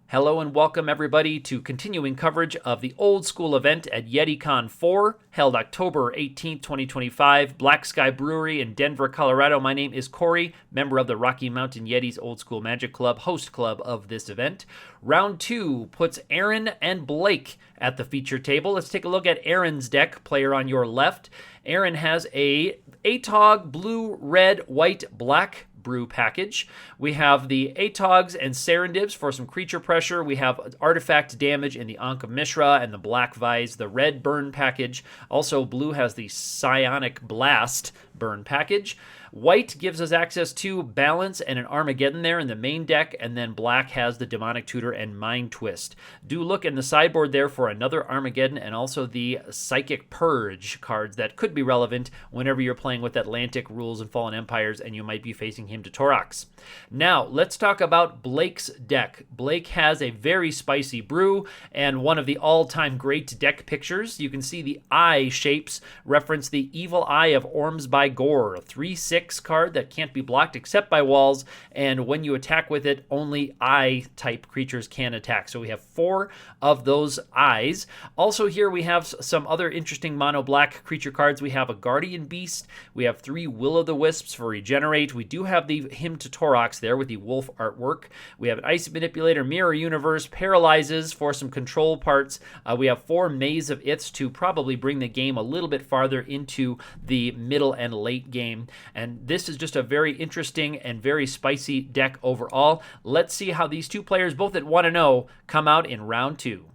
Hello and welcome everybody to continuing coverage of the old school event at YETICON 4, held October 18th, 2025, Black Sky Brewery in Denver, Colorado. My name is Corey, member of the Rocky Mountain Yetis Old School Magic Club, host club of this event. Round 2 puts Aaron and Blake at the feature table. Let's take a look at Aaron's deck, player on your left. Aaron has a ATOG blue, red, white, black brew package. We have the Atogs and Serendibs for some creature pressure. We have artifact damage in the Ankh of Mishra and the Black Vise, the red burn package. Also, blue has the Psionic Blast burn package. White gives us access to balance and an Armageddon there in the main deck, and then black has the Demonic Tutor and Mind Twist. Do look in the sideboard there for another Armageddon and also the Psychic Purge cards that could be relevant whenever you're playing with Atlantic Rules and Fallen Empires and you might be facing Hymn to Torax. Now, let's talk about Blake's deck. Blake has a very spicy brew and one of the all-time great deck pictures. You can see the eye shapes reference the Evil Eye of Orms by Gore, a 3/6 card that can't be blocked except by walls, and when you attack with it, only eye-type creatures can attack. So we have 4 of those eyes. Also here we have some other interesting mono-black creature cards. We have a Guardian Beast. We have 3 Will-o'-the-Wisps for Regenerate. We do have the Hymn to Torax there with the wolf artwork. We have an Ice Manipulator, Mirror Universe, Paralyzes for some control parts. We have 4 Maze of Iths to probably bring the game a little bit farther into the middle and late game. And this is just a very interesting and very spicy deck overall. Let's see how these two players, both at 1-0, come out in round 2.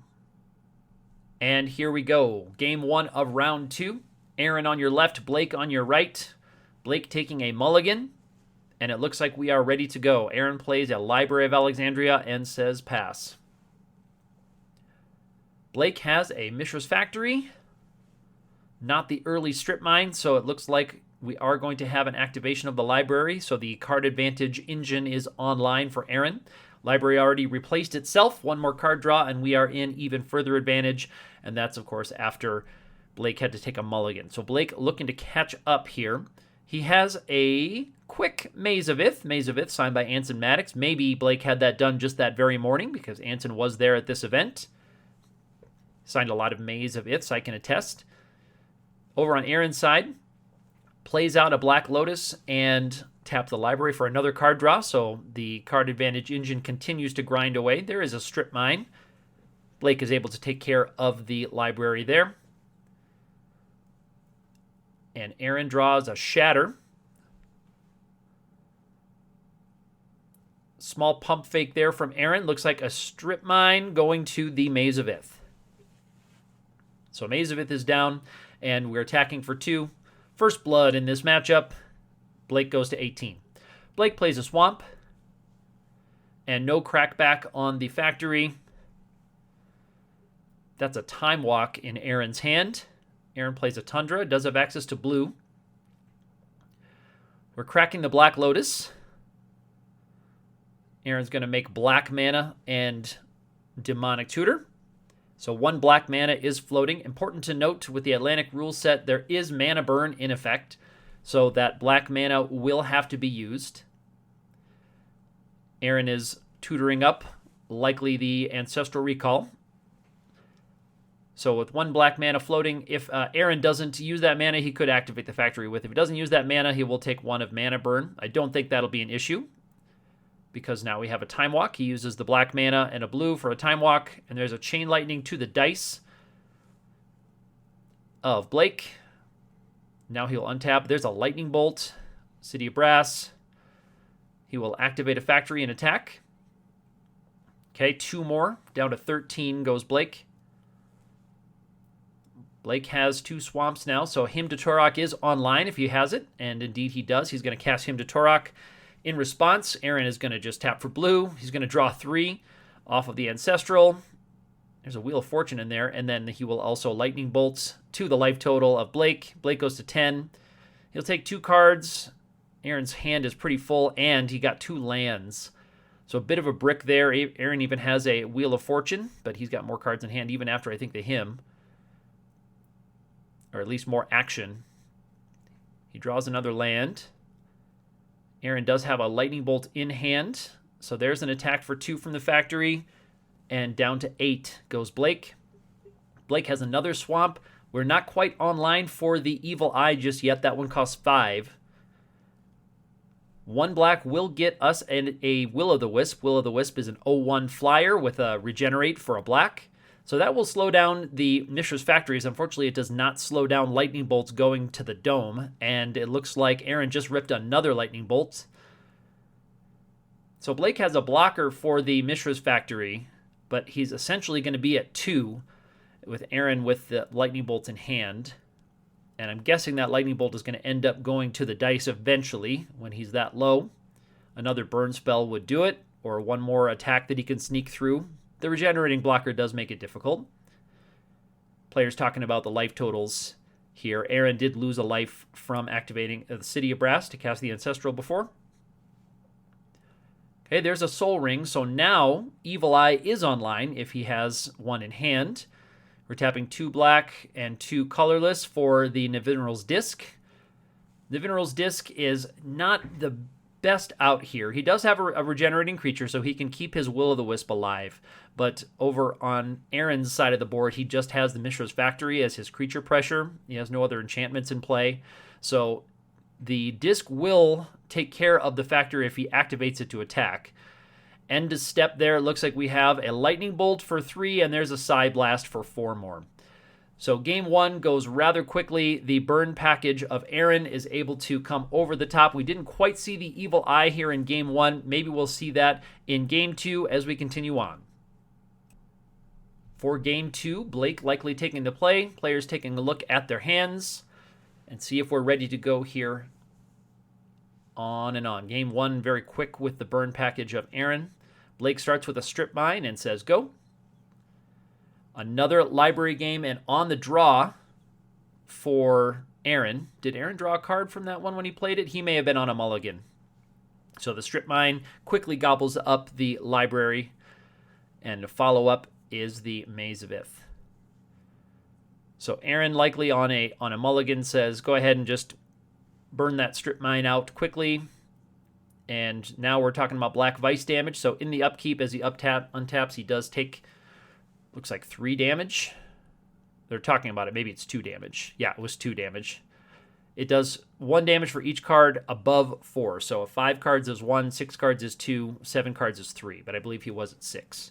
And here we go. Game 1 of round 2. Aaron on your left, Blake on your right. Blake taking a mulligan. And it looks like we are ready to go. Aaron plays a Library of Alexandria and says pass. Blake has a Mishra's Factory. Not the early strip mine, so it looks like we are going to have an activation of the library, so the card advantage engine is online for Aaron. Library already replaced itself. One more card draw, and we are in even further advantage, and that's, of course, after Blake had to take a mulligan. So Blake looking to catch up here. He has a quick Maze of Ith. Maze of Ith signed by Anson Maddox. Maybe Blake had that done just that very morning because Anson was there at this event. Signed a lot of Maze of Iths, I can attest. Over on Aaron's side, plays out a Black Lotus and tap the library for another card draw, so the card advantage engine continues to grind away. There is a strip mine. Blake is able to take care of the library there. And Aaron draws a Shatter. Small pump fake there from Aaron. Looks like a strip mine going to the Maze of Ith. So Maze of Ith is down, and we're attacking for 2. First blood in this matchup. Blake goes to 18. Blake plays a Swamp. And no crackback on the Factory. That's a Time Walk in Aaron's hand. Aaron plays a Tundra. Does have access to blue. We're cracking the Black Lotus. Aaron's going to make black mana and Demonic Tutor. So 1 black mana is floating. Important to note with the Atlantic rule set, there is mana burn in effect. So that black mana will have to be used. Aaron is tutoring up, likely the Ancestral Recall. So with 1 black mana floating, if Aaron doesn't use that mana, he could activate the Factory with. If he doesn't use that mana, he will take 1 of mana burn. I don't think that'll be an issue, because now we have a Time Walk. He uses the black mana and a blue for a Time Walk, and there's a Chain Lightning to the dice of Blake. Now he'll untap. There's a Lightning Bolt, City of Brass. He will activate a Factory and attack. Okay, 2 more. Down to 13 goes Blake. Blake has 2 swamps now, so Hymn to Torax is online if he has it, and indeed he does. He's going to cast Hymn to Torax. In response, Aaron is going to just tap for blue. He's going to draw 3 off of the Ancestral. There's a Wheel of Fortune in there, and then he will also Lightning Bolts to the life total of Blake. Blake goes to 10. He'll take 2 cards. Aaron's hand is pretty full, and he got 2 lands. So a bit of a brick there. Aaron even has a Wheel of Fortune, but he's got more cards in hand even after, I think, the Hymn. Or at least more action. He draws another land. Aaron does have a Lightning Bolt in hand, so there's an attack for 2 from the Factory. and down to 8 goes Blake. Blake has another swamp. We're not quite online for the Evil Eye just yet. That one costs 5. 1 black will get us a Will-O-The-Wisp. Will-O-The-Wisp is an 0-1 flyer with a regenerate for a black. So that will slow down the Mishra's Factories. Unfortunately, it does not slow down lightning bolts going to the dome. And it looks like Aaron just ripped another lightning bolt. So Blake has a blocker for the Mishra's Factory, but he's essentially going to be at 2 with Aaron with the lightning bolts in hand. And I'm guessing that lightning bolt is going to end up going to the dice eventually when he's that low. Another burn spell would do it, or one more attack that he can sneak through. The regenerating blocker does make it difficult. Players talking about the life totals here. Aaron did lose a life from activating the City of Brass to cast the Ancestral before. Okay, there's a Soul Ring, so now Evil Eye is online if he has one in hand. We're tapping 2 black and 2 colorless for the Nivinral's Disc. Nivinral's Disc is not the best out here. He does have a regenerating creature, so he can keep his Will-O-The-Wisp alive. But over on Aaron's side of the board, he just has the Mishra's Factory as his creature pressure. He has no other enchantments in play. So the Disc will take care of the factory if he activates it to attack. End of step there, it looks like we have a Lightning Bolt for 3, and there's a Psy Blast for 4 more. So game 1 goes rather quickly. The burn package of Aaron is able to come over the top. We didn't quite see the Evil Eye here in game 1. Maybe we'll see that in game 2 as we continue on. For game 2, Blake likely taking the play. Players taking a look at their hands and see if we're ready to go here. On and on. Game 1 very quick with the burn package of Aaron. Blake starts with a Strip Mine and says go. Another library game, and on the draw for Aaron. Did Aaron draw a card from that one when he played it? He may have been on a mulligan. So the Strip Mine quickly gobbles up the library, and the follow-up is the Maze of Ith. So Aaron likely on a mulligan says go ahead and just burn that Strip Mine out quickly. And now we're talking about Black Vice damage. So in the upkeep, as he untaps, he does take, looks like 3 damage. They're talking about it. Maybe it's 2 damage. Yeah, it was 2 damage. It does 1 damage for each card above 4. So if 5 cards is 1, 6 cards is 2, 7 cards is 3. But I believe he was at 6.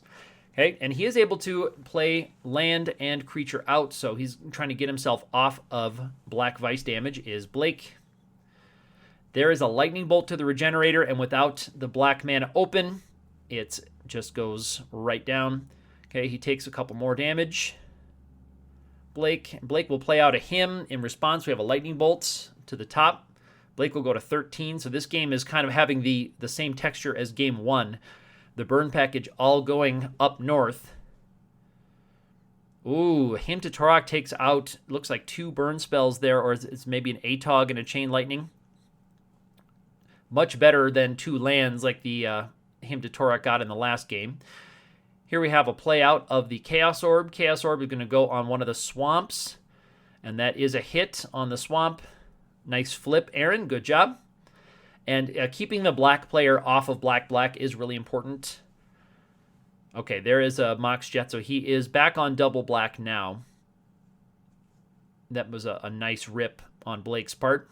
Okay, and he is able to play land and creature out. So he's trying to get himself off of Black Vice damage is Blake. There is a Lightning Bolt to the Regenerator, and without the black mana open, it just goes right down. Okay, he takes a couple more damage. Blake will play out a Hymn. In response, we have a Lightning Bolt to the top. Blake will go to 13, so this game is kind of having the same texture as game 1. The burn package all going up north. Ooh, Hymn to Torok takes out, looks like 2 burn spells there, or it's maybe an Atog and a Chain Lightning. Much better than 2 lands like the Hymn to Torok got in the last game. Here we have a play out of the Chaos Orb. Chaos Orb is going to go on one of the swamps, and that is a hit on the swamp. Nice flip, Aaron. Good job. And keeping the black player off of black is really important. Okay, there is a Mox Jet, so he is back on double black now. That was a nice rip on Blake's part.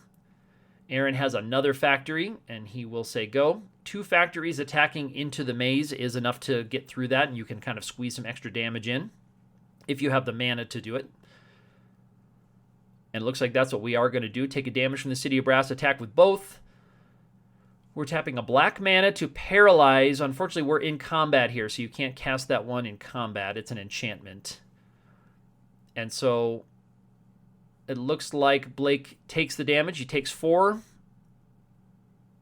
Aaron has another factory, and he will say go. 2 factories attacking into the maze is enough to get through that, and you can kind of squeeze some extra damage in if you have the mana to do it. And it looks like that's what we are going to do. Take a damage from the City of Brass, attack with both. We're tapping a black mana to paralyze. Unfortunately, we're in combat here, so you can't cast that one in combat. It's an enchantment. And so it looks like Blake takes the damage. He takes 4.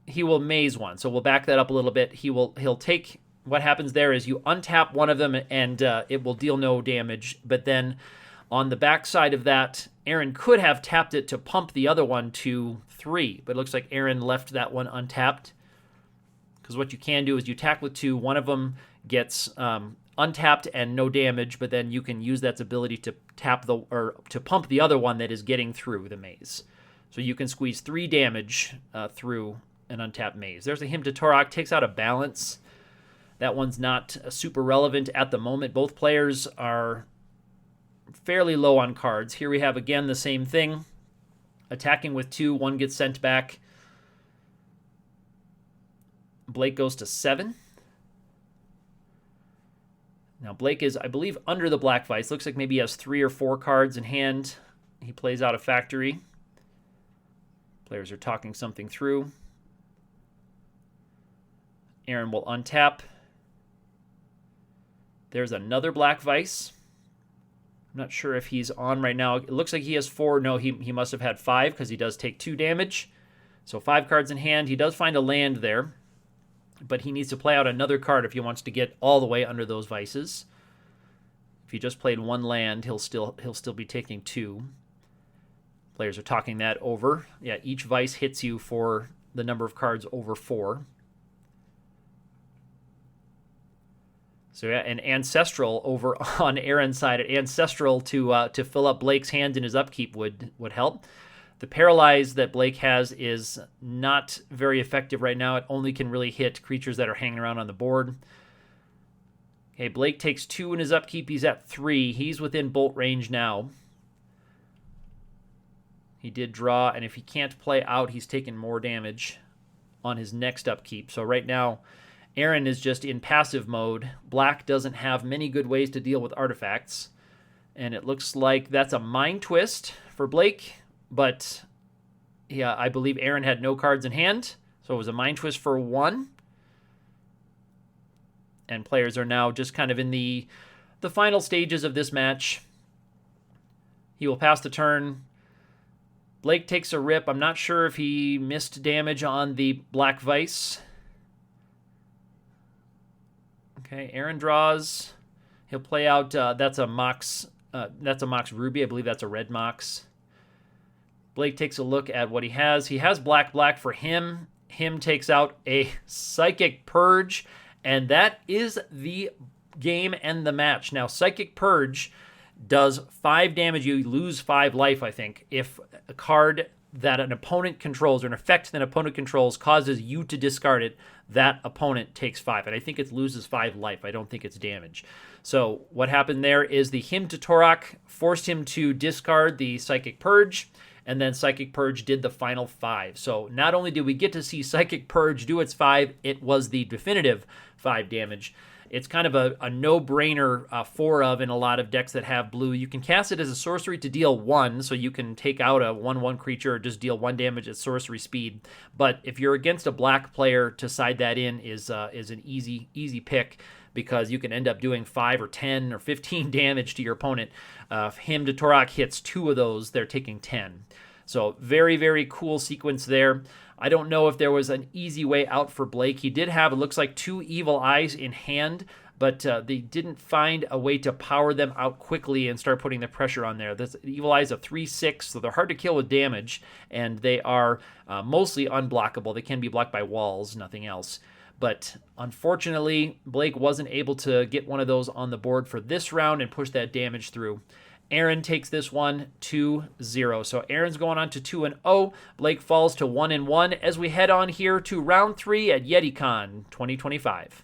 He will maze 1. So we'll back that up a little bit. He'll take, what happens there is you untap one of them and it will deal no damage. But then on the back side of that, Aaron could have tapped it to pump the other one to 3. But it looks like Aaron left that one untapped. Because what you can do is you attack with 2. One of them gets untapped and no damage, but then you can use that ability to to pump the other one that is getting through the maze. So you can squeeze 3 damage through an untapped maze. There's a Hymn to Torok, takes out a balance. That one's not super relevant at the moment. Both players are fairly low on cards. Here we have, again, the same thing. Attacking with 2, 1 gets sent back. Blake goes to 7. Now, Blake is, I believe, under the black vice. Looks like maybe he has 3 or 4 cards in hand. He plays out a factory. Players are talking something through. Aaron will untap. There's another black vice. I'm not sure if he's on right now. It looks like he has 4. No, he must have had 5 because he does take 2 damage. So 5 cards in hand. He does find a land there, but he needs to play out another card if he wants to get all the way under those vices. If he just played 1 land, he'll still be taking 2. Players are talking that over. Yeah, each vice hits you for the number of cards over 4. So yeah, and Ancestral over on Aaron's side. Ancestral to fill up Blake's hand in his upkeep would help. The Paralyze that Blake has is not very effective right now. It only can really hit creatures that are hanging around on the board. Okay, Blake takes 2 in his upkeep. He's at 3. He's within bolt range now. He did draw, and if he can't play out, he's taking more damage on his next upkeep. So right now, Aaron is just in passive mode. Black doesn't have many good ways to deal with artifacts. And it looks like that's a Mind Twist for Blake. But yeah, I believe Aaron had no cards in hand. So it was a Mind Twist for 1. And players are now just kind of in the final stages of this match. He will pass the turn. Blake takes a rip. I'm not sure if he missed damage on the black vice. Okay, Aaron draws. He'll play out. That's a Mox. That's a Mox Ruby. I believe that's a red Mox. Blake takes a look at what he has. He has black for him. Him takes out a Psychic Purge, and that is the game and the match. Now, Psychic Purge does 5 damage. You lose 5 life, I think, if a card that an opponent controls or an effect that an opponent controls causes you to discard it, that opponent takes 5. And I think it loses 5 life. I don't think it's damage. So what happened there is the Hymn to Torok forced him to discard the Psychic Purge, and then Psychic Purge did the final 5. So not only did we get to see Psychic Purge do its 5, it was the definitive 5 damage. It's kind of a no-brainer 4 of in a lot of decks that have blue. You can cast it as a sorcery to deal 1, so you can take out a 1/1 creature or just deal 1 damage at sorcery speed. But if you're against a black player, to side that in is an easy pick, because you can end up doing 5 or 10 or 15 damage to your opponent. If Hymn to Torok hits 2 of those, they're taking 10. So very, very cool sequence there. I don't know if there was an easy way out for Blake. He did have, it looks like, 2 Evil Eyes in hand, but they didn't find a way to power them out quickly and start putting the pressure on there. The Evil Eyes are 3/6, so they're hard to kill with damage, and they are mostly unblockable. They can be blocked by walls, nothing else. But unfortunately, Blake wasn't able to get one of those on the board for this round and push that damage through. Aaron takes this one 2-0. So Aaron's going on to 2-0. Blake falls to 1-1 as we head on here to round 3 at YETICON 2025.